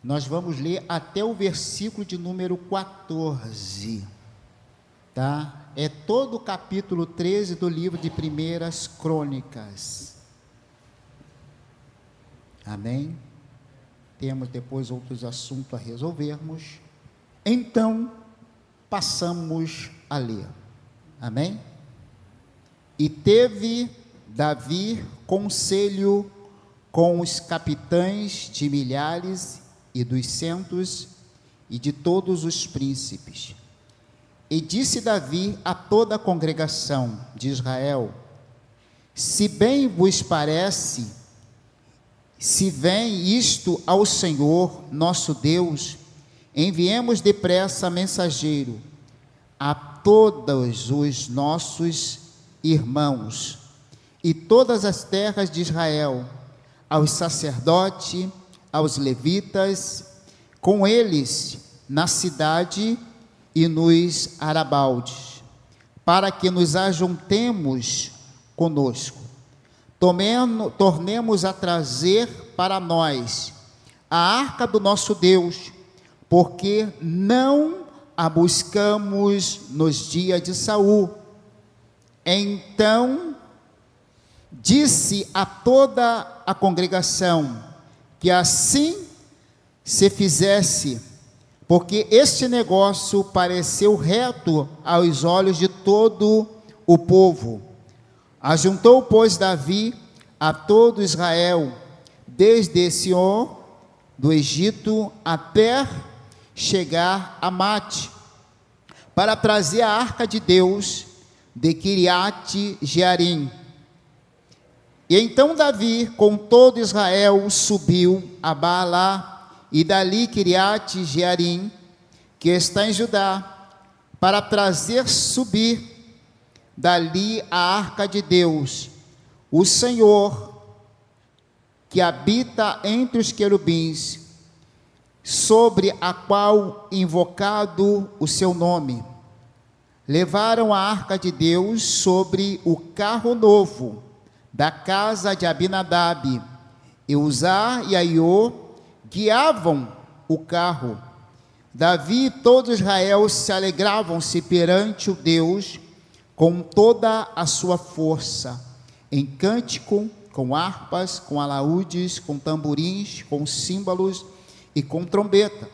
Nós vamos ler até o versículo de número 14, tá? É todo o capítulo 13 do livro de Primeiras Crônicas. Amém? Temos depois outros assuntos a resolvermos. Então, passamos a ler. Amém? E teve Davi conselho com os capitães de milhares e dos centos e de todos os príncipes. E disse Davi a toda a congregação de Israel: se bem vos parece, se vem isto ao Senhor nosso Deus, enviemos depressa mensageiro a todos os nossos irmãos e todas as terras de Israel, aos sacerdotes, aos levitas, com eles na cidade e nos arabaldes, para que nos ajuntemos conosco. Tornemos a trazer para nós a arca do nosso Deus, porque não a buscamos nos dias de Saul. Então disse a toda a congregação que assim se fizesse, porque este negócio pareceu reto aos olhos de todo o povo. Ajuntou, pois, Davi a todo Israel, desde Sião do Egito até chegar a Mate, para trazer a arca de Deus de Quiriate Jearim. E então Davi, com todo Israel, subiu a Baalá, e dali Quiriate Jearim, que está em Judá, para trazer subir dali a arca de Deus, o Senhor, que habita entre os querubins, sobre a qual invocado o seu nome. Levaram a arca de Deus sobre o carro novo da casa de Abinadab, e Uzá e Aiô guiavam o carro. Davi e todo Israel se alegravam-se perante o Deus com toda a sua força, em cântico, com harpas, com alaúdes, com tamborins, com símbolos e com trombeta.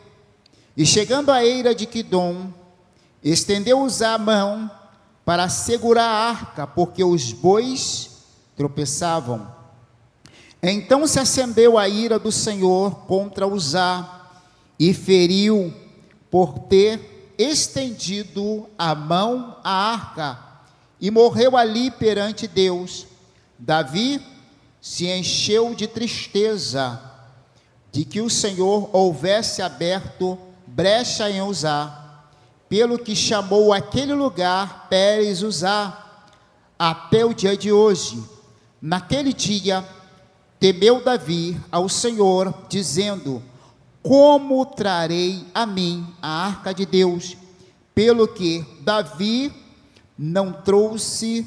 E chegando à eira de Quidom, estendeu Uzá a mão para segurar a arca, porque os bois tropeçavam. Então se acendeu a ira do Senhor contra Uzá, e feriu por ter estendido a mão à arca, e morreu ali perante Deus. Davi se encheu de tristeza de que o Senhor houvesse aberto brecha em Uzá, pelo que chamou aquele lugar Pérez Uzá, até o dia de hoje. Naquele dia, temeu Davi ao Senhor, dizendo: como trarei a mim a arca de Deus? Pelo que Davi não trouxe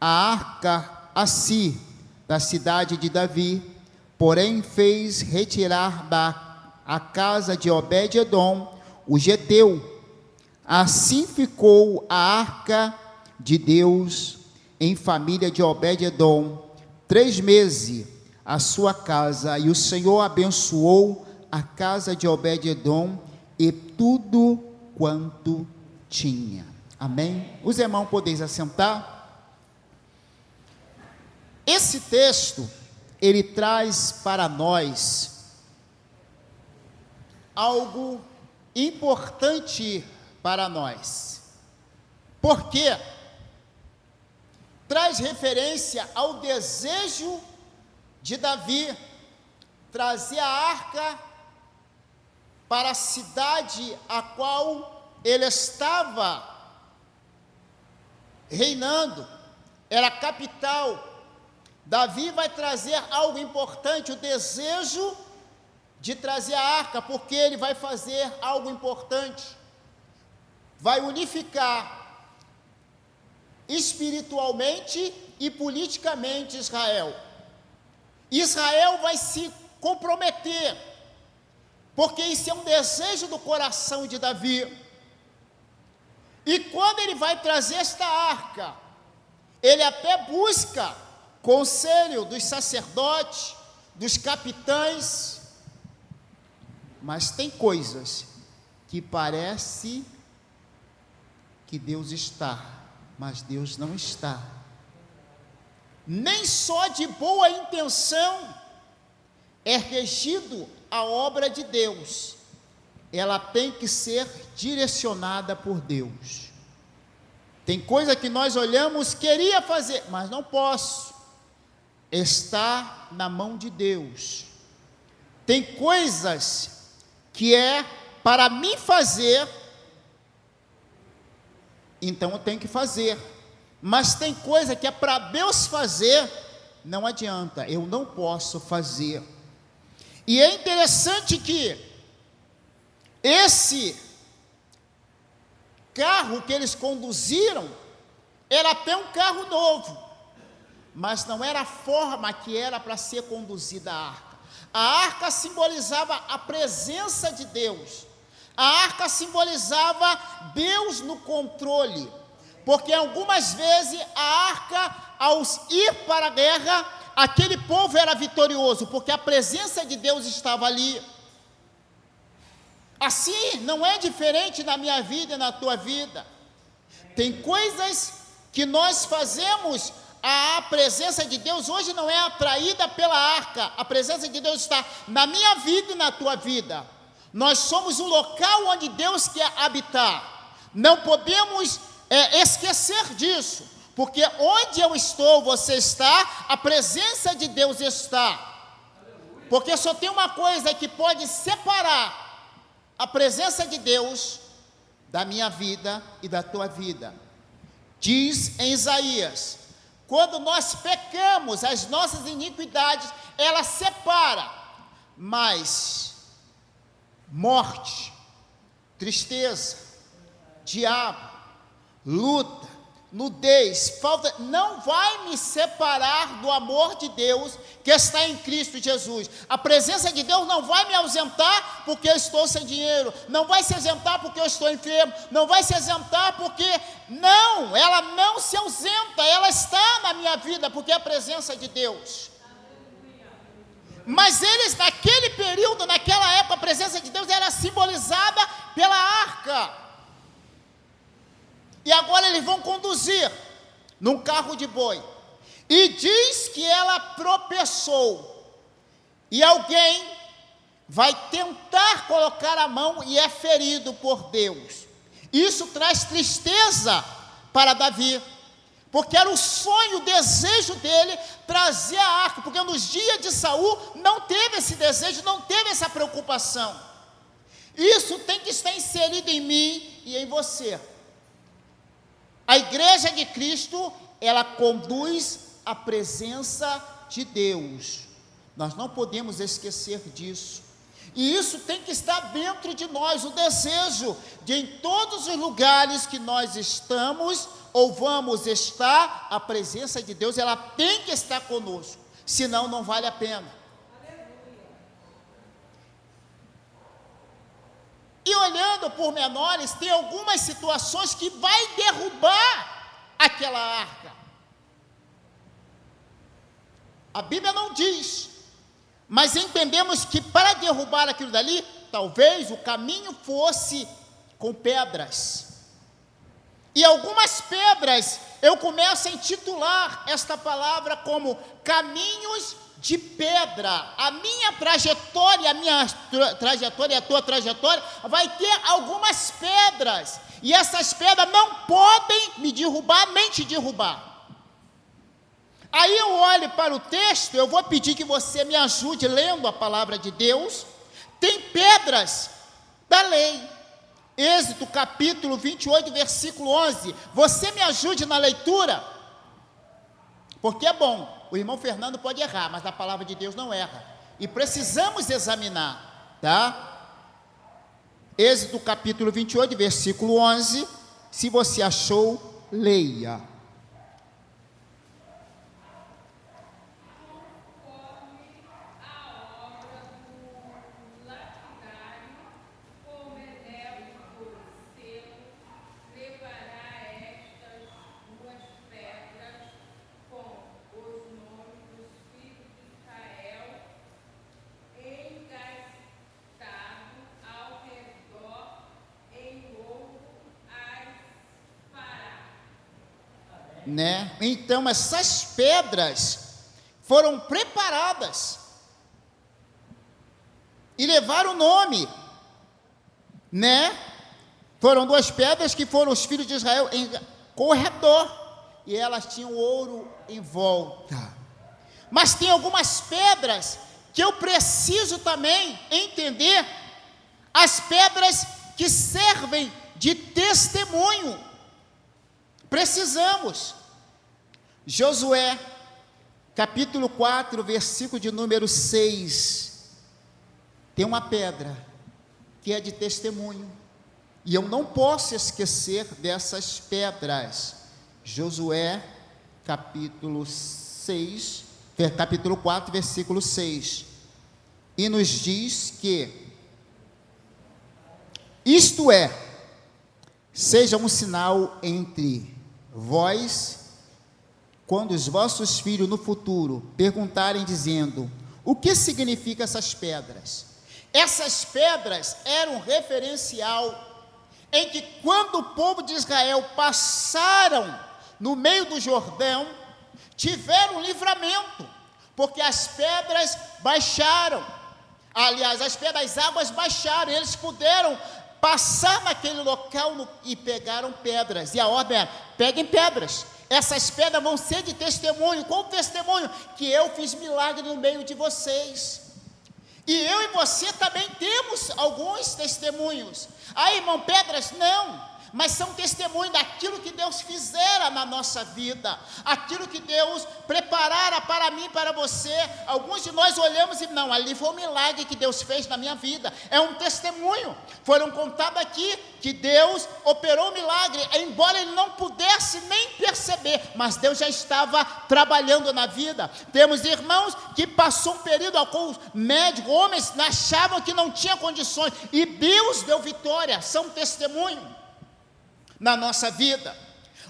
a arca a si, da cidade de Davi, porém fez retirar a casa de Obed-edom, o geteu. Assim ficou a arca de Deus em família de Obed-edom 3 meses a sua casa, e o Senhor abençoou a casa de Obed-edom e tudo quanto tinha. Amém? Os irmãos podeis assentar. Esse texto, ele traz para nós algo importante para nós. Por quê? Traz referência ao desejo de Davi trazer a arca para a cidade a qual ele estava reinando, era a capital. Davi vai trazer algo importante, o desejo de trazer a arca, porque ele vai fazer algo importante, vai unificar espiritualmente e politicamente Israel. Israel vai se comprometer porque isso é um desejo do coração de Davi. E quando ele vai trazer esta arca, ele até busca conselho dos sacerdotes, dos capitães, mas tem coisas que parece que Deus está, mas Deus não está. Nem só de boa intenção é regido a obra de Deus, ela tem que ser direcionada por Deus. Tem coisa que nós olhamos, queria fazer, mas não posso, está na mão de Deus. Tem coisas que é para mim fazer, então eu tenho que fazer, mas tem coisa que é para Deus fazer, não adianta, eu não posso fazer. E é interessante que esse carro que eles conduziram era até um carro novo, mas não era a forma que era para ser conduzida a arca. A arca simbolizava a presença de Deus, a arca simbolizava Deus no controle, porque algumas vezes a arca, ao ir para a guerra, aquele povo era vitorioso, porque a presença de Deus estava ali. Assim, não é diferente na minha vida e na tua vida. Tem coisas que nós fazemos, a presença de Deus hoje não é atraída pela arca, a presença de Deus está na minha vida e na tua vida. Nós somos o local onde Deus quer habitar, não podemos esquecer disso, porque onde eu estou, você está, a presença de Deus está, porque só tem uma coisa que pode separar a presença de Deus da minha vida e da tua vida. Diz em Isaías, quando nós pecamos, as nossas iniquidades, ela separa, mas morte, tristeza, diabo, luta, nudez, falta, não vai me separar do amor de Deus que está em Cristo Jesus. A presença de Deus não vai me ausentar porque eu estou sem dinheiro, não vai se ausentar porque eu estou enfermo, não vai se ausentar porque, não, ela não se ausenta, ela está na minha vida, porque é a presença de Deus. Mas eles, naquele período, naquela época, a presença de Deus era simbolizada pela arca. E agora eles vão conduzir num carro de boi. E diz que ela tropeçou. E alguém vai tentar colocar a mão e é ferido por Deus. Isso traz tristeza para Davi, porque era o sonho, o desejo dele trazer a arca, porque nos dias de Saul não teve esse desejo, não teve essa preocupação. Isso tem que estar inserido em mim e em você. A igreja de Cristo, ela conduz a presença de Deus. Nós não podemos esquecer disso. E isso tem que estar dentro de nós, o desejo de em todos os lugares que nós estamos ou vamos estar, a presença de Deus, ela tem que estar conosco, senão não vale a pena. E olhando por menores, tem algumas situações que vai derrubar aquela arca. A Bíblia não diz, mas entendemos que para derrubar aquilo dali, talvez o caminho fosse com pedras. E algumas pedras, eu começo a intitular esta palavra como caminhos de pedra. A minha trajetória, e a tua trajetória, vai ter algumas pedras. E essas pedras não podem me derrubar, nem te derrubar. Aí eu olho para o texto, eu vou pedir que você me ajude lendo a palavra de Deus. Tem pedras da lei. Êxodo capítulo 28, versículo 11. Você me ajude na leitura? Porque é bom, o irmão Fernando pode errar, mas a palavra de Deus não erra. E precisamos examinar, tá? Êxodo capítulo 28, versículo 11. Se você achou, leia. né? Então essas pedras foram preparadas e levaram o nome, né? Foram duas pedras que foram os filhos de Israel em corredor, e elas tinham ouro em volta. Mas tem algumas pedras que eu preciso também entender, as pedras que servem de testemunho. Precisamos. Josué, capítulo 4, versículo de número 6, tem uma pedra que é de testemunho, e eu não posso esquecer dessas pedras. Josué, capítulo 4, versículo 6, e nos diz que, isto é, seja um sinal entre vós, quando os vossos filhos no futuro perguntarem dizendo, o que significam essas pedras? Essas pedras eram um referencial em que quando o povo de Israel passaram no meio do Jordão, tiveram livramento, porque as pedras baixaram, aliás, as águas baixaram, e eles puderam passar naquele local e pegaram pedras, e a ordem é, peguem pedras, essas pedras vão ser de testemunho. Qual testemunho? Que eu fiz milagre no meio de vocês. E eu e você também temos alguns testemunhos. Ah, irmão, pedras? Não, mas são testemunhos daquilo que Deus fizera na nossa vida, aquilo que Deus preparara para mim, para você. Alguns de nós olhamos e não, ali foi um milagre que Deus fez na minha vida, é um testemunho. Foram contados aqui que Deus operou um milagre, embora ele não pudesse nem perceber, mas Deus já estava trabalhando na vida. Temos irmãos que passou um período ao qual os médicos, homens, achavam que não tinha condições, e Deus deu vitória, são testemunho na nossa vida.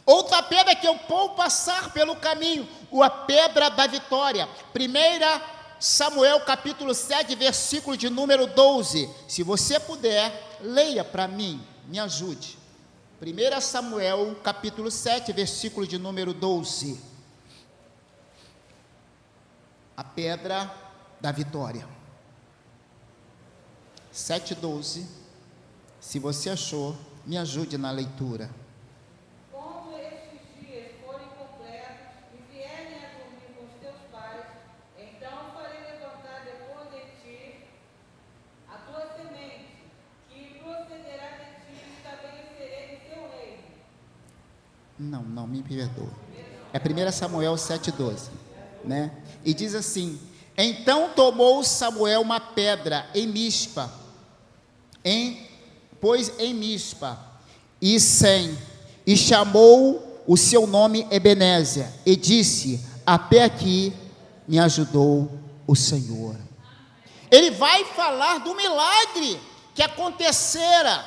Outra pedra que eu vou passar pelo caminho, a pedra da vitória. 1 Samuel capítulo 7, versículo de número 12. Se você puder, leia para mim, me ajude. 1 Samuel capítulo 7, versículo de número 12. A pedra da vitória. 7:12. Se você achou, me ajude na leitura. Quando estes dias forem completos e vierem a dormir com os teus pais, então farei levantar depois de ti a tua semente, que procederá de ti, e estabelecerei o teu reino. Não, me perdoe. É 1 Samuel 7:12, né? E diz assim: então tomou Samuel uma pedra em Mispa, pôs em Mispa e Sem, e chamou o seu nome Ebenezer, e disse, até aqui me ajudou o Senhor. Ele vai falar do milagre que acontecera,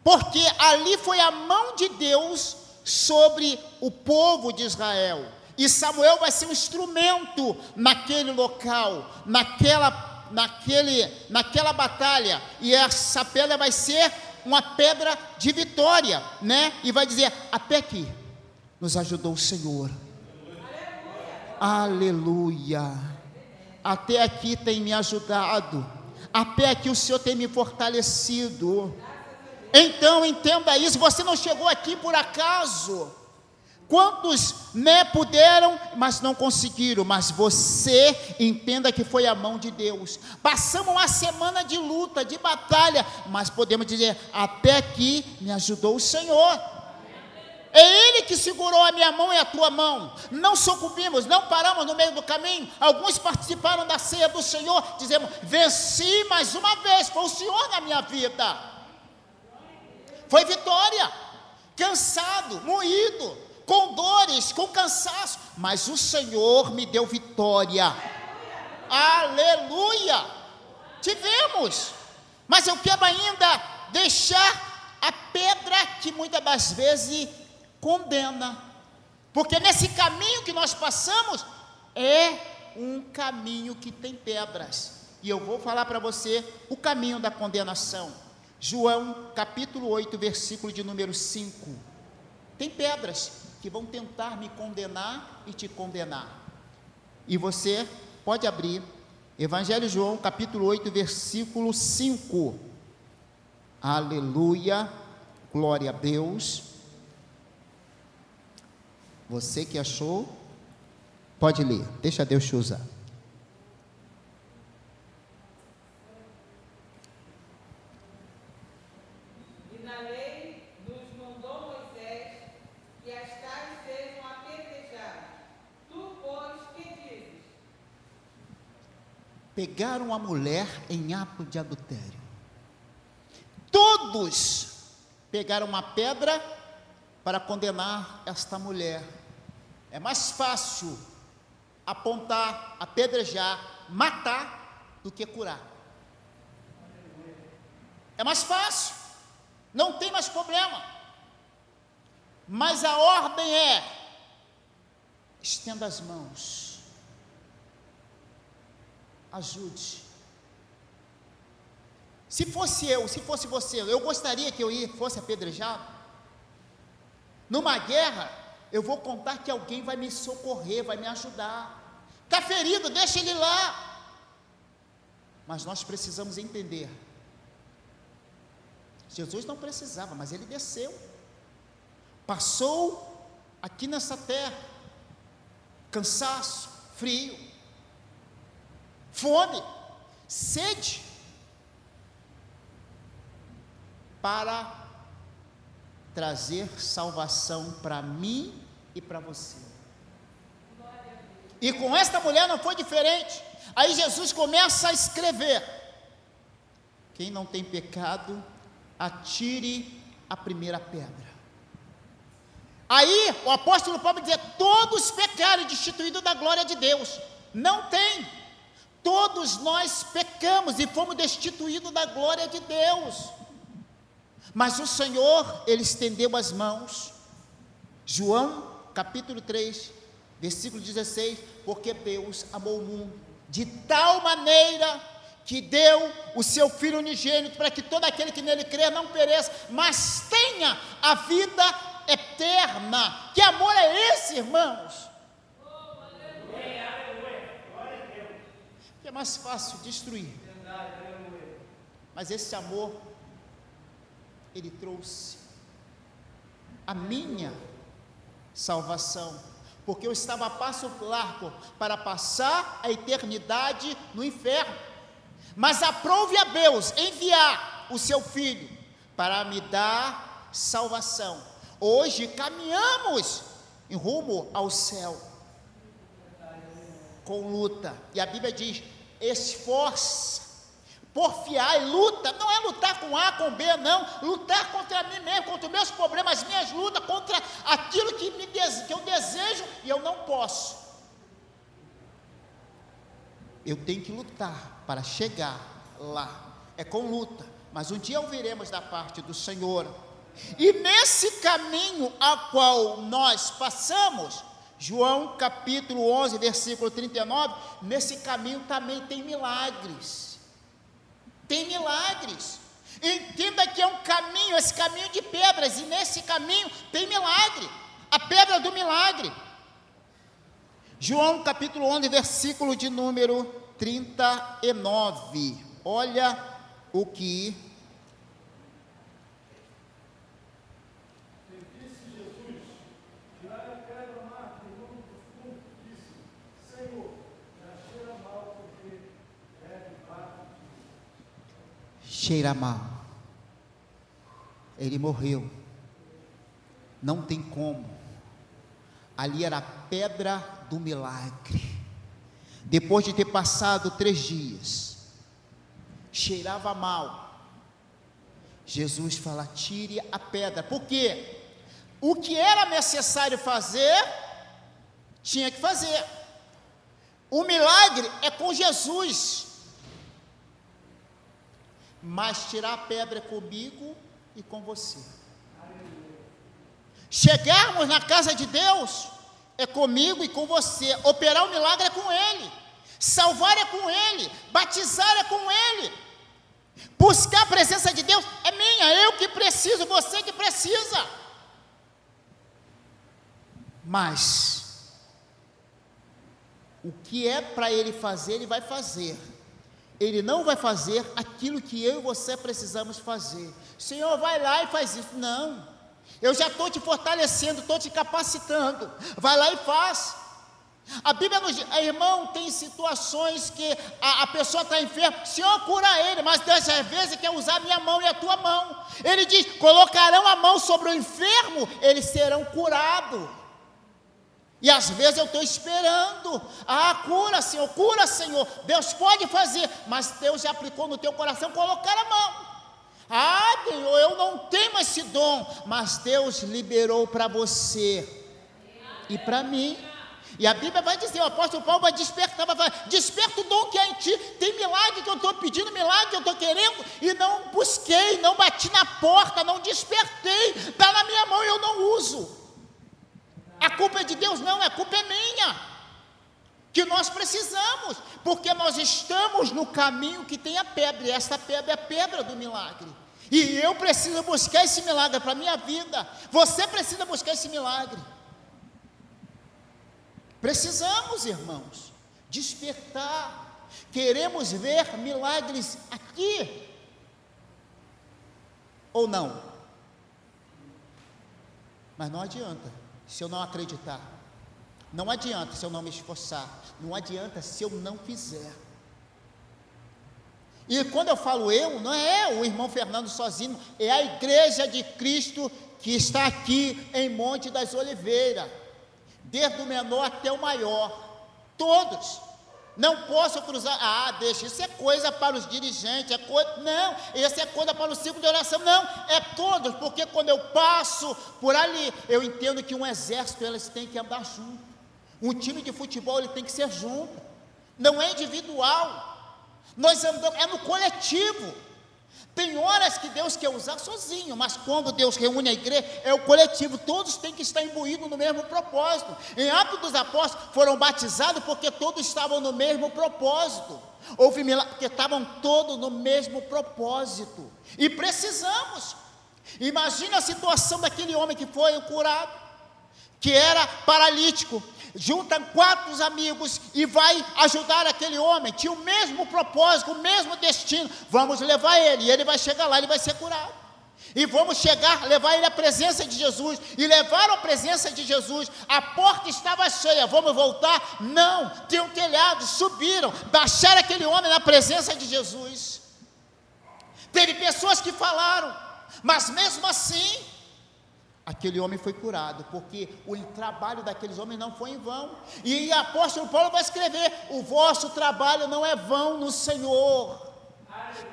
porque ali foi a mão de Deus sobre o povo de Israel, e Samuel vai ser um instrumento naquele local, naquela batalha, e essa pedra vai ser uma pedra de vitória, né? E vai dizer, até aqui nos ajudou o Senhor. Aleluia. Até aqui tem me ajudado, até aqui o Senhor tem me fortalecido. Então entenda isso, você não chegou aqui por acaso. Quantos, né, puderam, mas não conseguiram, mas você entenda que foi a mão de Deus. Passamos uma semana de luta, de batalha, mas podemos dizer, até aqui me ajudou o Senhor. É Ele que segurou a minha mão e a tua mão. Não sucumbimos, não paramos no meio do caminho. Alguns participaram da ceia do Senhor, dizemos, venci mais uma vez, foi o Senhor na minha vida. Foi vitória, cansado, moído, com dores, com cansaço, mas o Senhor me deu vitória. Aleluia. Tivemos, mas eu quero ainda deixar a pedra que muitas das vezes condena, porque nesse caminho que nós passamos é um caminho que tem pedras, e eu vou falar para você o caminho da condenação. João capítulo 8, versículo de número 5, tem pedras que vão tentar me condenar e te condenar. E você pode abrir Evangelho de João, capítulo 8, versículo 5. Aleluia, glória a Deus. Você que achou, pode ler, deixa Deus te usar. E na lei nos mandou Moisés que as tais sejam apedrejadas. Tu, pois, que dizes? Pegaram a mulher em ato de adultério. Todos pegaram uma pedra para condenar esta mulher. É mais fácil apontar, apedrejar, matar, do que curar. É mais fácil, não tem mais problema. Mas a ordem é: estenda as mãos, ajude. Se fosse eu, se fosse você, eu gostaria que eu fosse apedrejado. Numa guerra, eu vou contar que alguém vai me socorrer, vai me ajudar. Está ferido, deixa ele lá. Mas nós precisamos entender. Jesus não precisava, mas ele desceu. Passou aqui nessa terra. Cansaço, frio, fome, sede. Para trazer salvação para mim e para você. E com esta mulher não foi diferente. Aí Jesus começa a escrever: quem não tem pecado, atire a primeira pedra. Aí o apóstolo Paulo diz: todos pecaram e destituídos da glória de Deus. Não tem. Todos nós pecamos e fomos destituídos da glória de Deus. Mas o Senhor, Ele estendeu as mãos. João, capítulo 3, versículo 16, porque Deus amou o mundo de tal maneira que deu o seu Filho unigênito, para que todo aquele que nele crê não pereça, mas tenha a vida eterna. Que amor é esse, irmãos? Que é mais fácil destruir, mas esse amor, Ele trouxe a minha salvação, porque eu estava a passo largo para passar a eternidade no inferno, mas aprove a Deus enviar o seu Filho para me dar salvação. Hoje caminhamos em rumo ao céu, com luta, e a Bíblia diz: esforça, porfiar e luta, não é lutar com A, com B, não, lutar contra mim mesmo, contra os meus problemas, as minhas lutas, contra aquilo que eu desejo e eu não posso. Eu tenho que lutar para chegar lá, é com luta, mas um dia ouviremos da parte do Senhor. E nesse caminho a qual nós passamos, João capítulo 11, versículo 39, nesse caminho também tem milagres. Tem milagres. Entenda que é um caminho, esse caminho de pedras, e nesse caminho tem milagre, a pedra do milagre. João capítulo 11, versículo de número 39. Olha o que disse Jesus: tirai a pedra, Marta, e não disse: Senhor, já cheira mal, porque é de barro. cheira mal. Ele morreu. Não tem como. Ali era a pedra do milagre. Depois de ter passado 3 dias, cheirava mal. Jesus fala: tire a pedra. Por quê? O que era necessário fazer, tinha que fazer. O milagre é com Jesus. Mas tirar a pedra é comigo e com você. Chegarmos na casa de Deus é comigo e com você. Operar o milagre é com Ele. Salvar é com Ele. Batizar é com Ele. Buscar a presença de Deus é minha. Eu que preciso, você que precisa. Mas o que é para ele fazer, ele vai fazer. Ele não vai fazer aquilo que eu e você precisamos fazer. Senhor, vai lá e faz isso. Não, eu já estou te fortalecendo, estou te capacitando. Vai lá e faz. A Bíblia nos diz, irmão, tem situações que a pessoa está enferma, Senhor, cura ele, mas dessas vezes quer usar a minha mão e a tua mão. Ele diz, colocarão a mão sobre o enfermo, eles serão curados. E às vezes eu estou esperando, cura Senhor, Deus pode fazer, mas Deus já aplicou no teu coração, colocar a mão. Senhor, eu não tenho esse dom, mas Deus liberou para você e para mim. E a Bíblia vai dizer, o apóstolo Paulo vai despertar, vai falar, desperta o dom que há em ti. Tem milagre que eu estou pedindo, milagre que eu estou querendo, e não busquei, não bati na porta, não despertei, está na minha mão e eu não uso. A culpa é de Deus? Não, a culpa é minha, que nós precisamos, porque nós estamos no caminho que tem a pedra, e essa pedra é a pedra do milagre, e eu preciso buscar esse milagre para a minha vida, você precisa buscar esse milagre, precisamos, irmãos, despertar, queremos ver milagres aqui, ou não? Mas não adianta se eu não acreditar, não adianta se eu não me esforçar, não adianta se eu não fizer. E quando eu falo eu, não é o irmão Fernando sozinho, é a igreja de Cristo que está aqui em Monte das Oliveiras, desde o menor até o maior, todos. Não posso cruzar, deixa, isso é coisa para os dirigentes, não, isso é coisa para o ciclo de oração, não, é todos, porque quando eu passo por ali, eu entendo que um exército, eles têm que andar junto, um time de futebol, ele tem que ser junto, não é individual, nós andamos, é no coletivo. Tem horas que Deus quer usar sozinho, mas quando Deus reúne a igreja, é o coletivo, todos têm que estar imbuídos no mesmo propósito. Em Atos dos Apóstolos foram batizados porque todos estavam no mesmo propósito. Houve milagre porque estavam todos no mesmo propósito. E precisamos. Imagina a situação daquele homem que foi curado, que era paralítico. Junta 4 amigos e vai ajudar aquele homem, tinha o mesmo propósito, o mesmo destino, vamos levar ele, e ele vai chegar lá, ele vai ser curado, e vamos levar ele à presença de Jesus, e levaram à presença de Jesus, a porta estava cheia, vamos voltar? Não, tem um telhado, subiram, baixaram aquele homem na presença de Jesus. Teve pessoas que falaram, mas mesmo assim, aquele homem foi curado, porque o trabalho daqueles homens não foi em vão. E o apóstolo Paulo vai escrever, o vosso trabalho não é vão no Senhor.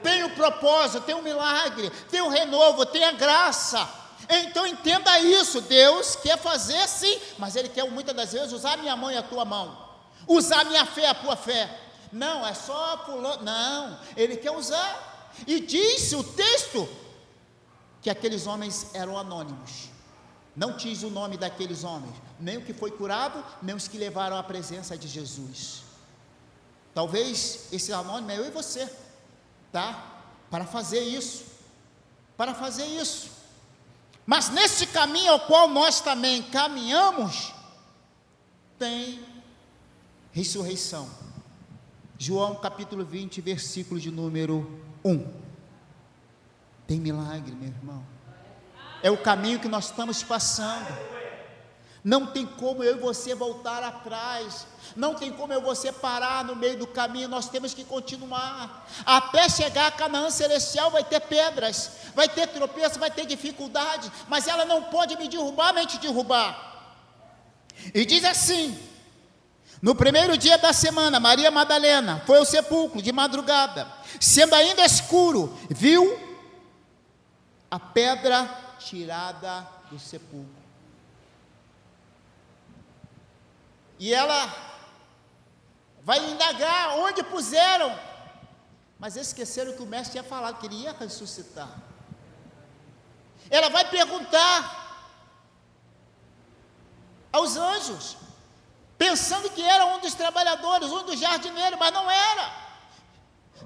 Tem um propósito, tem um milagre, tem um renovo, tem a graça. Então entenda isso, Deus quer fazer sim, mas Ele quer muitas das vezes usar a minha mão e a tua mão, usar a minha fé e a tua fé. Não, é só pulando, não, Ele quer usar. E disse o texto, que aqueles homens eram anônimos. Não diz o nome daqueles homens, nem o que foi curado, nem os que levaram à presença de Jesus. Talvez esse anônimo é eu e você, tá? Para fazer isso. Mas nesse caminho ao qual nós também caminhamos, tem ressurreição. João capítulo 20, versículo de número 1. Tem milagre, meu irmão. É o caminho que nós estamos passando. Não tem como eu e você voltar atrás. Não tem como eu e você parar no meio do caminho. Nós temos que continuar. Até chegar a Canaã celestial vai ter pedras, vai ter tropeço, vai ter dificuldade, mas ela não pode me derrubar, nem te derrubar. E diz assim: no primeiro dia da semana, Maria Madalena foi ao sepulcro de madrugada, sendo ainda escuro, viu a pedra tirada do sepulcro. E ela vai indagar onde puseram, mas esqueceram que o mestre tinha falado que ele ia ressuscitar. Ela vai perguntar aos anjos, pensando que era um dos trabalhadores, um dos jardineiros, mas não era.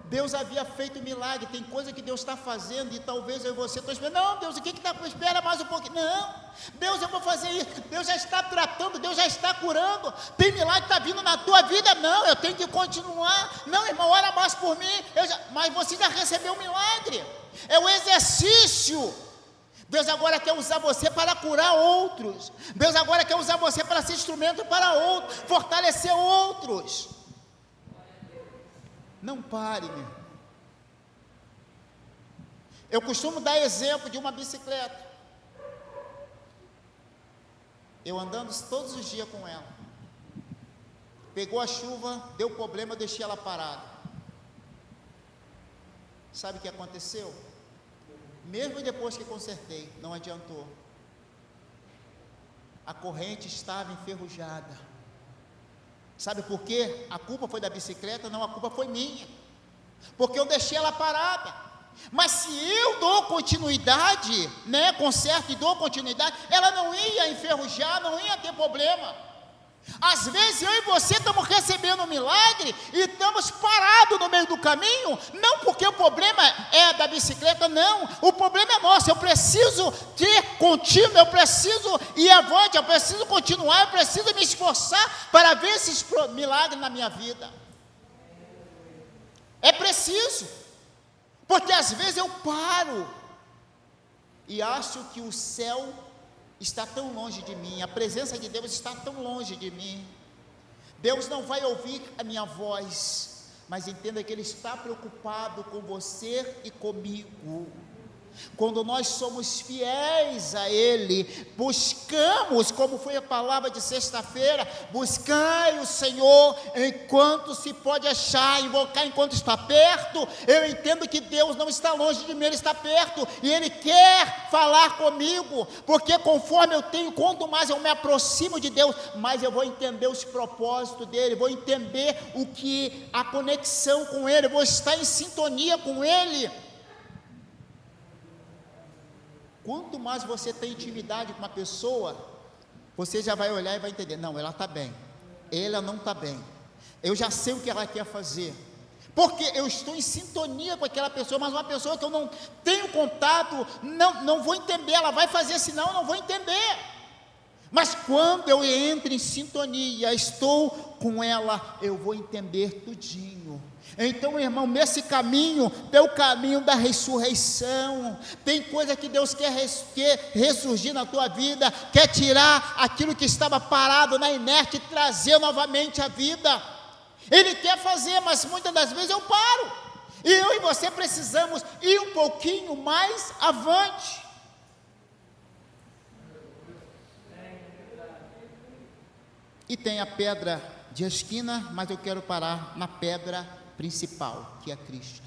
Deus havia feito milagre. Tem coisa que Deus está fazendo e talvez eu e você estão esperando. Não, Deus, o que está? Espera mais um pouquinho. Não, Deus, eu vou fazer isso. Deus já está tratando, Deus já está curando. Tem milagre que está vindo na tua vida. Não, eu tenho que continuar. Não, irmão, ora mais por mim. Mas você já recebeu um milagre. É um exercício. Deus agora quer usar você para curar outros. Deus agora quer usar você para ser instrumento para outros, fortalecer outros. Não pare, meu. Eu costumo dar exemplo de uma bicicleta. Eu andando todos os dias com ela. Pegou a chuva, deu problema, eu deixei ela parada. Sabe o que aconteceu? Mesmo depois que consertei, não adiantou. A corrente estava enferrujada. Sabe por quê? A culpa foi da bicicleta? Não, a culpa foi minha. Porque eu deixei ela parada. Mas se eu dou continuidade, conserto e dou continuidade, ela não ia enferrujar, não ia ter problema. Às vezes eu e você estamos recebendo um milagre e estamos parados no meio do caminho, não porque o problema é da bicicleta, não, o problema é nosso. Eu preciso ter contínuo, eu preciso ir avante, eu preciso continuar, eu preciso me esforçar para ver esses milagres na minha vida. É preciso, porque às vezes eu paro e acho que o céu está tão longe de mim, a presença de Deus está tão longe de mim. Deus não vai ouvir a minha voz, mas entenda que Ele está preocupado com você e comigo. Quando nós somos fiéis a Ele, buscamos, como foi a palavra de sexta-feira, buscai o Senhor enquanto se pode achar, invocar enquanto está perto. Eu entendo que Deus não está longe de mim, Ele está perto, e Ele quer falar comigo, porque conforme eu tenho, quanto mais eu me aproximo de Deus, mais eu vou entender os propósitos dEle, vou entender a conexão com Ele, vou estar em sintonia com Ele. Quanto mais você tem intimidade com uma pessoa, você já vai olhar e vai entender, não, ela está bem, ela não está bem, eu já sei o que ela quer fazer, porque eu estou em sintonia com aquela pessoa. Mas uma pessoa que eu não tenho contato, não vou entender, ela vai fazer senão eu não vou entender. Mas quando eu entro em sintonia, estou com ela, eu vou entender tudinho. Então, irmão, nesse caminho, tem o caminho da ressurreição. Tem coisa que Deus quer ressurgir na tua vida, quer tirar aquilo que estava parado na inerte e trazer novamente a vida. Ele quer fazer, mas muitas das vezes eu paro. E eu e você precisamos ir um pouquinho mais avante. E tem a pedra de esquina, mas eu quero parar na pedra principal, que é Cristo.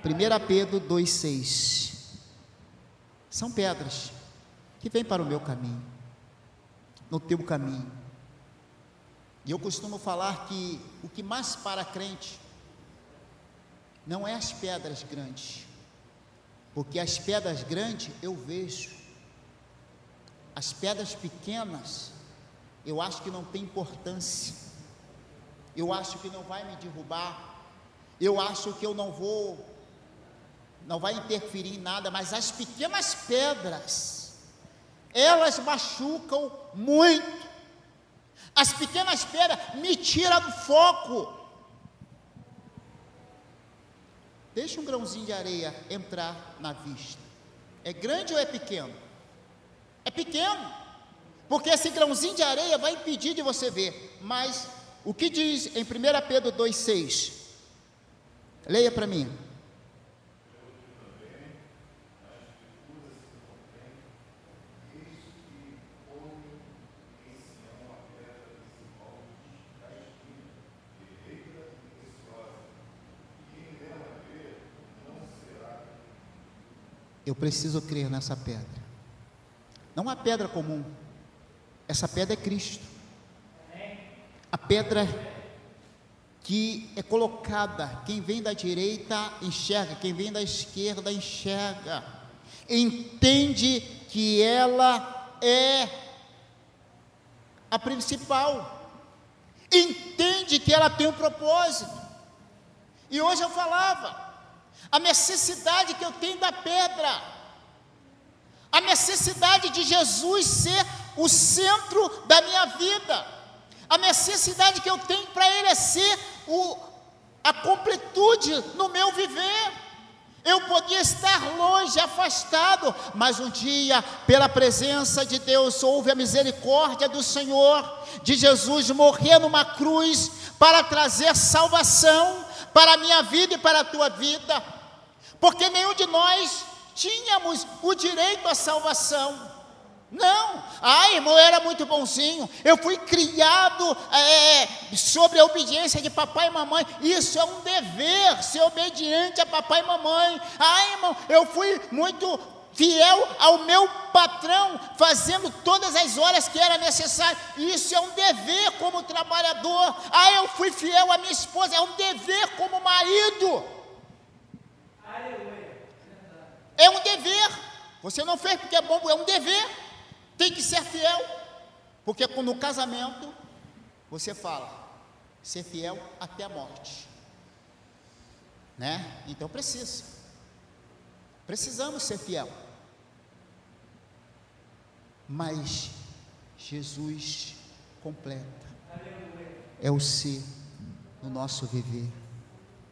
1 Pedro 2,6. São pedras que vêm para o meu caminho, no teu caminho. E eu costumo falar que o que mais para crente não é as pedras grandes, porque as pedras grandes eu vejo, as pedras pequenas eu acho que não tem importância, eu acho que não vai me derrubar, eu acho que eu não vai interferir em nada. Mas as pequenas pedras, elas machucam muito. As pequenas pedras me tiram do foco. Deixa um grãozinho de areia entrar na vista. É grande ou é pequeno? É pequeno, porque esse grãozinho de areia vai impedir de você ver. Mas o que diz em 1 Pedro 2,6? Leia para mim. Eu preciso crer nessa pedra. Não uma pedra comum. Essa pedra é Cristo. A pedra que é colocada, quem vem da direita enxerga, quem vem da esquerda enxerga, entende que ela é a principal, entende que ela tem um propósito. E hoje eu falava, a necessidade que eu tenho da pedra, a necessidade de Jesus ser o centro da minha vida, a necessidade que eu tenho para Ele é ser a completude no meu viver. Eu podia estar longe, afastado, mas um dia, pela presença de Deus, houve a misericórdia do Senhor, de Jesus morrer numa cruz, para trazer salvação para a minha vida e para a tua vida, porque nenhum de nós tínhamos o direito à salvação. Não, irmão, eu era muito bonzinho, eu fui criado sobre a obediência de papai e mamãe. Isso é um dever, ser obediente a papai e mamãe. Irmão, eu fui muito fiel ao meu patrão, fazendo todas as horas que era necessário. Isso é um dever como trabalhador. Eu fui fiel à minha esposa, é um dever como marido. É um dever. Você não fez porque é bom, é um dever. Tem que ser fiel, porque no casamento, você fala, ser fiel até a morte, né? Então precisamos ser fiel, mas Jesus completa, é o ser no nosso viver.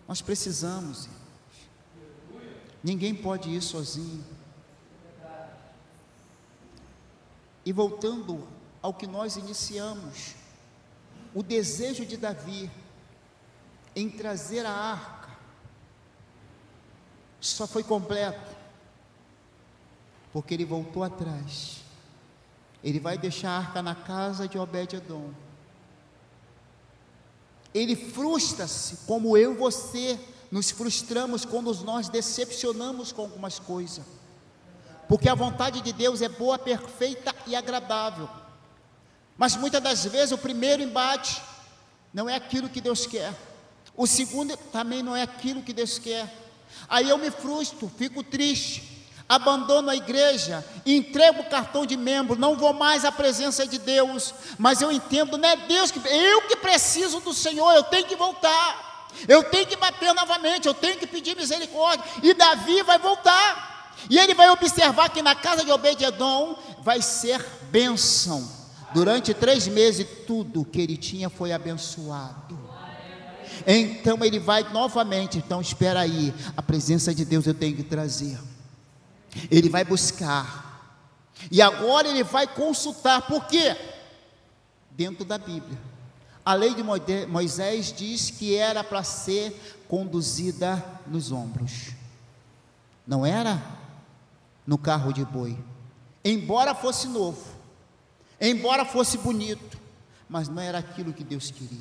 Nós precisamos, irmãos. Ninguém pode ir sozinho. E voltando ao que nós iniciamos, o desejo de Davi em trazer a arca só foi completo porque ele voltou atrás. Ele vai deixar a arca na casa de Obed-edom. Ele frustra-se, como eu e você nos frustramos quando nós decepcionamos com algumas coisas. Porque a vontade de Deus é boa, perfeita e agradável. Mas muitas das vezes o primeiro embate não é aquilo que Deus quer. O segundo também não é aquilo que Deus quer. Aí eu me frustro, fico triste, abandono a igreja, entrego o cartão de membro, não vou mais à presença de Deus. Mas eu entendo, não é Deus que... Eu que preciso do Senhor, eu tenho que voltar. Eu tenho que bater novamente, eu tenho que pedir misericórdia. E Davi vai voltar. E ele vai observar que na casa de Obed-edom vai ser bênção. Durante 3 meses, tudo que ele tinha foi abençoado. Então ele vai novamente. Então espera aí, a presença de Deus eu tenho que trazer. Ele vai buscar. E agora ele vai consultar. Por quê? Dentro da Bíblia, a lei de Moisés diz que era para ser conduzida nos ombros. Não era no carro de boi, embora fosse novo, embora fosse bonito, mas não era aquilo que Deus queria.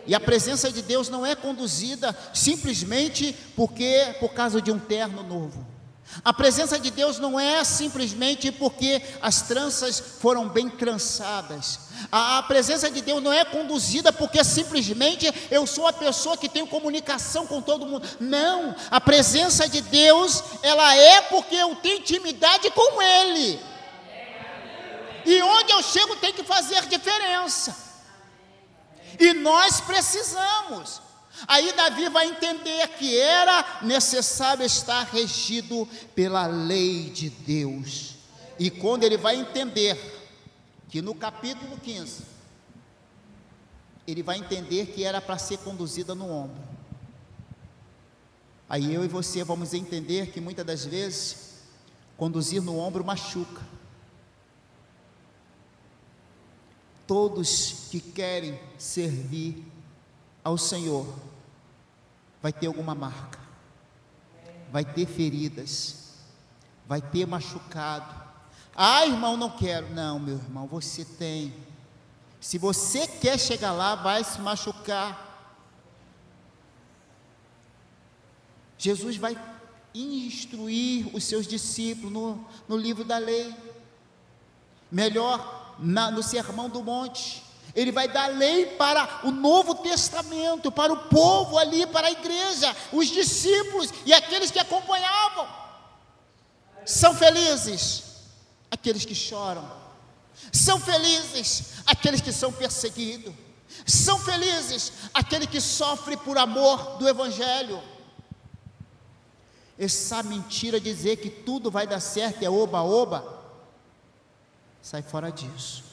E a presença de Deus não é conduzida simplesmente por causa de um terno novo. A presença de Deus não é simplesmente porque as tranças foram bem trançadas. A presença de Deus não é conduzida porque simplesmente eu sou a pessoa que tem comunicação com todo mundo. Não, a presença de Deus, ela é porque eu tenho intimidade com Ele. E onde eu chego tem que fazer diferença. E nós precisamos. Aí Davi vai entender que era necessário estar regido pela lei de Deus. E quando ele vai entender que no capítulo 15, ele vai entender que era para ser conduzida no ombro. Aí eu e você vamos entender que muitas das vezes, conduzir no ombro machuca. Todos que querem servir ao Senhor vai ter alguma marca, vai ter feridas, vai ter machucado. Irmão, não quero. Não, meu irmão, você tem. Se você quer chegar lá, vai se machucar. Jesus vai instruir os seus discípulos no livro da lei. Melhor, no Sermão do Monte. Ele vai dar lei para o Novo Testamento, para o povo ali, para a igreja, os discípulos e aqueles que acompanhavam. São felizes aqueles que choram, são felizes aqueles que são perseguidos, São felizes aquele que sofre por amor do Evangelho. Essa mentira de dizer que tudo vai dar certo é oba-oba, sai fora disso.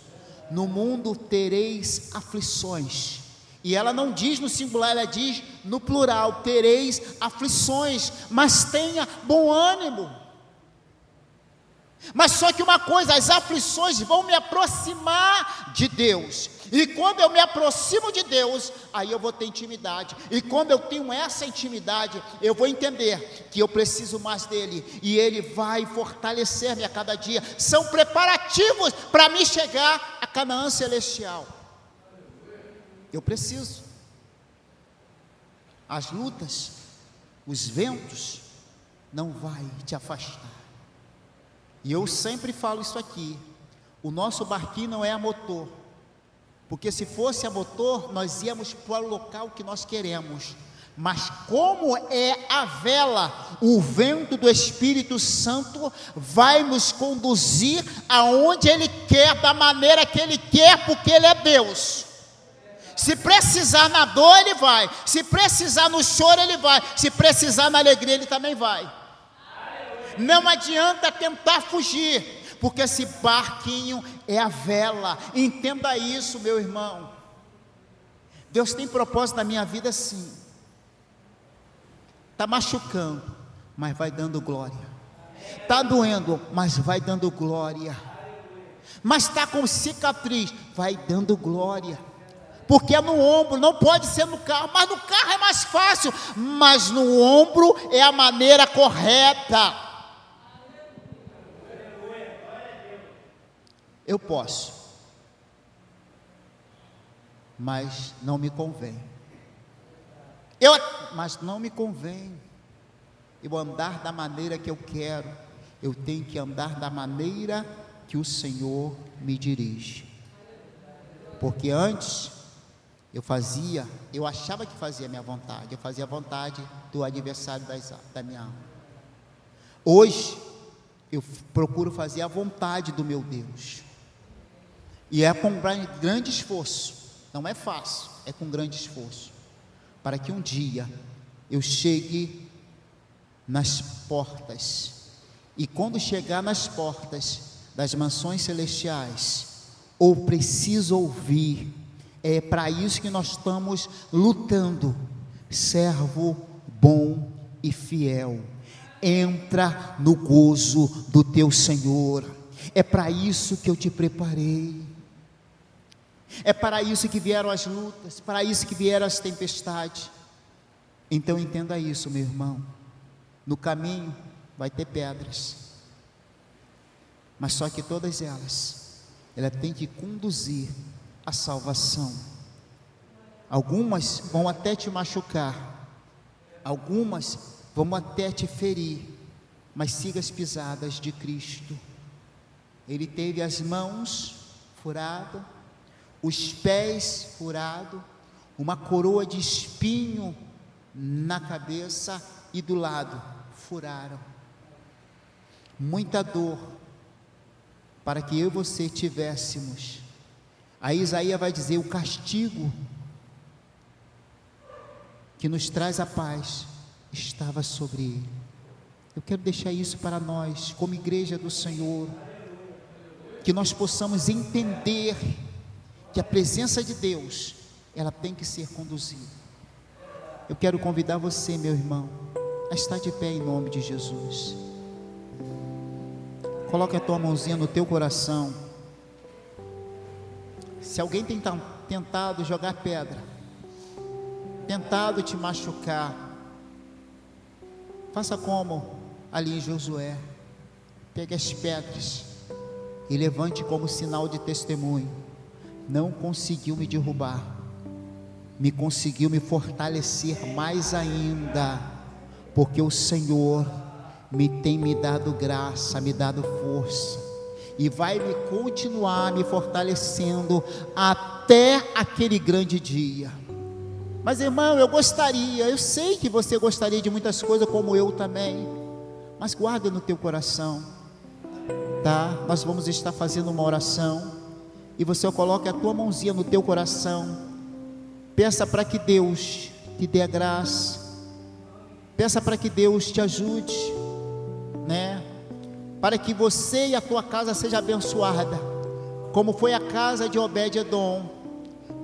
No mundo tereis aflições. E ela não diz no singular, ela diz no plural: tereis aflições, mas tenha bom ânimo. Mas só que uma coisa, as aflições vão me aproximar de Deus, e quando eu me aproximo de Deus, aí eu vou ter intimidade, e quando eu tenho essa intimidade, eu vou entender que eu preciso mais dele, e ele vai fortalecer-me a cada dia. São preparativos para me chegar a Canaã celestial. Eu preciso. As lutas, os ventos não vai te afastar. E eu sempre falo isso aqui: o nosso barquinho não é a motor, porque se fosse a motor, nós íamos para o local que nós queremos. Mas como é a vela, o vento do Espírito Santo vai nos conduzir aonde Ele quer, da maneira que Ele quer, porque Ele é Deus. Se precisar na dor, Ele vai. Se precisar no choro, Ele vai. Se precisar na alegria, Ele também vai. Não adianta tentar fugir, porque esse barquinho é a vela. Entenda isso, meu irmão. Deus tem propósito na minha vida, sim. Está machucando, mas vai dando glória. Está doendo, mas vai dando glória. Mas está com cicatriz, vai dando glória. Porque é no ombro, não pode ser no carro. Mas no carro é mais fácil, mas no ombro é a maneira correta. Eu posso, mas não me convém. Mas não me convém eu andar da maneira que eu quero. Eu tenho que andar da maneira que o Senhor me dirige. Porque antes eu achava que fazia a minha vontade, eu fazia a vontade do adversário da minha alma. Hoje eu procuro fazer a vontade do meu Deus. E é com grande esforço, não é fácil, é com grande esforço, para que um dia eu chegue nas portas, e quando chegar nas portas das mansões celestiais, ou preciso ouvir, é para isso que nós estamos lutando: servo bom e fiel, entra no gozo do teu Senhor. É para isso que eu te preparei. É para isso que vieram as lutas, para isso que vieram as tempestades. Então entenda isso, meu irmão. No caminho vai ter pedras, mas só que todas elas, ela tem que conduzir à salvação. Algumas vão até te machucar, algumas vão até te ferir, mas siga as pisadas de Cristo. Ele teve as mãos furadas, os pés furados, uma coroa de espinho na cabeça e do lado, furaram. Muita dor, para que eu e você tivéssemos. Aí Isaías vai dizer: o castigo que nos traz a paz estava sobre ele. Eu quero deixar isso para nós, como igreja do Senhor, que nós possamos entender que a presença de Deus, ela tem que ser conduzida. Eu quero convidar você, meu irmão, a estar de pé em nome de Jesus. Coloque a tua mãozinha no teu coração. Se alguém tem tentado jogar pedra, tentado te machucar, faça como ali em Josué: pegue as pedras e levante como sinal de testemunho. Não conseguiu me derrubar, conseguiu me fortalecer mais ainda, porque o Senhor tem me dado graça, me dado força, e vai me continuar me fortalecendo até aquele grande dia. Mas irmão, eu sei que você gostaria de muitas coisas, como eu também, mas guarda no teu coração, tá? Nós vamos estar fazendo uma oração, e você coloca a tua mãozinha no teu coração, Peça para que Deus te dê a graça. Peça para que Deus te ajude, né? Para que você e a tua casa seja abençoada, como foi a casa de Obed-edom,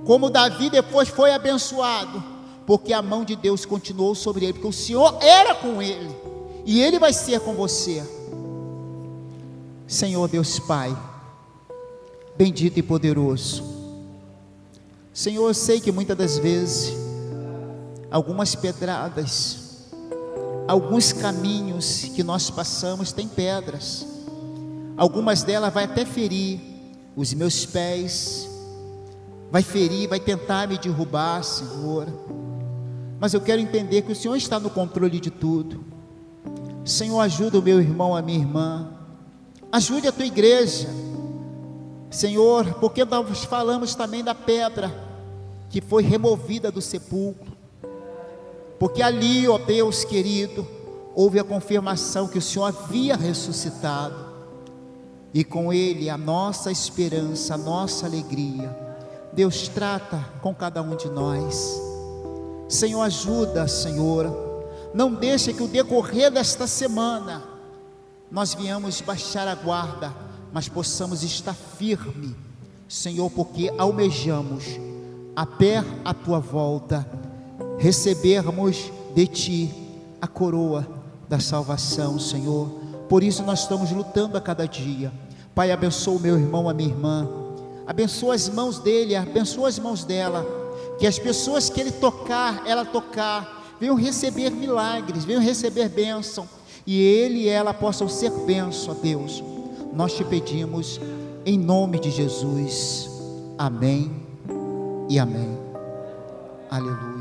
como Davi depois foi abençoado, porque a mão de Deus continuou sobre ele, porque o Senhor era com ele, e ele vai ser com você. Senhor Deus Pai, bendito e poderoso, Senhor, eu sei que muitas das vezes, algumas pedradas, alguns caminhos que nós passamos tem pedras, algumas delas vai até ferir os meus pés, vai ferir, vai tentar me derrubar, Senhor, mas eu quero entender que o Senhor está no controle de tudo. Senhor, ajuda o meu irmão, a minha irmã, ajude a tua igreja, Senhor, porque nós falamos também da pedra que foi removida do sepulcro, porque ali, ó Deus querido, houve a confirmação que o Senhor havia ressuscitado, e com Ele a nossa esperança, a nossa alegria. Deus, trata com cada um de nós, Senhor, ajuda, Senhor, não deixe que o decorrer desta semana, nós venhamos baixar a guarda, mas possamos estar firme, Senhor, porque almejamos, a pé a Tua volta, recebermos de Ti a coroa da salvação, Senhor. Por isso nós estamos lutando a cada dia. Pai, abençoa o meu irmão, a minha irmã, abençoa as mãos dele, abençoa as mãos dela, que as pessoas que ela tocar, venham receber milagres, venham receber bênção, e ele e ela possam ser bênção, a Deus. Nós te pedimos em nome de Jesus, amém e amém. Aleluia.